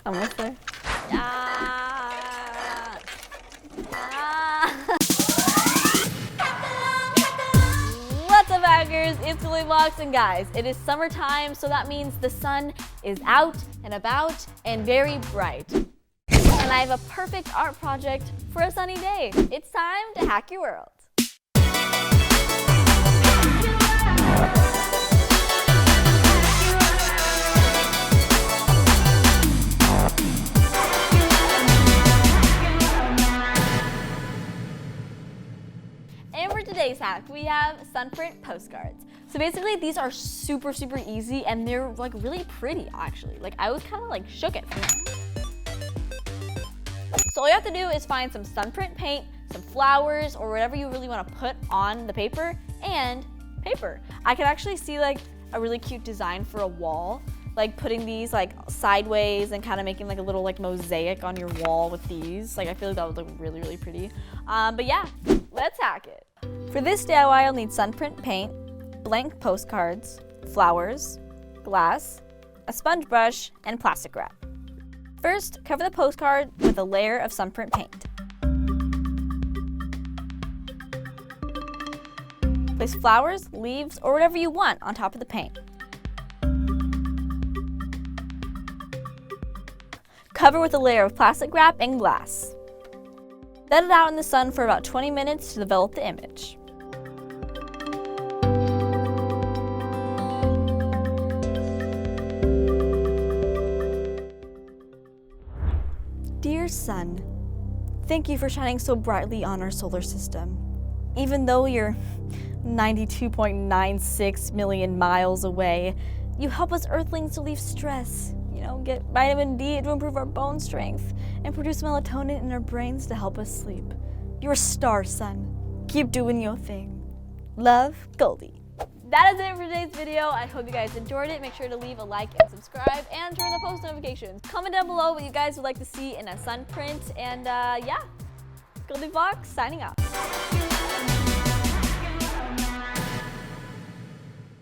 Almost there. Yeah. Yeah. What's up, hackers? It's GoldieBlox, and guys, it is summertime, so that means the sun is out and about and very bright. And I have a perfect art project for a sunny day. It's time to hack your world. And for today's hack, we have sunprint postcards. So basically, these are super easy, and they're like really pretty, actually. Like, I was kind of like shook at first. So all you have to do is find some sunprint paint, some flowers, or whatever you really want to put on the paper, and paper. I could actually see like a really cute design for a wall, like putting these like sideways and kind of making like a little like mosaic on your wall with these. Like, I feel like that would look really pretty. But yeah, let's hack it. For this DIY, I'll need sunprint paint, blank postcards, flowers, glass, a sponge brush, and plastic wrap. First, cover the postcard with a layer of sunprint paint. Place flowers, leaves, or whatever you want on top of the paint. Cover with a layer of plastic wrap and glass. Let it out in the sun for about 20 minutes to develop the image. Dear sun, thank you for shining so brightly on our solar system. Even though you're 92.96 million miles away, you help us Earthlings relieve stress, get vitamin D to improve our bone strength, and produce melatonin in our brains to help us sleep. You're a star, sun. Keep doing your thing. Love, Goldie. That is it for today's video. I hope you guys enjoyed it. Make sure to leave a like and subscribe and turn on the post notifications. Comment down below what you guys would like to see in a sun print. And yeah, GoldieBlox signing off.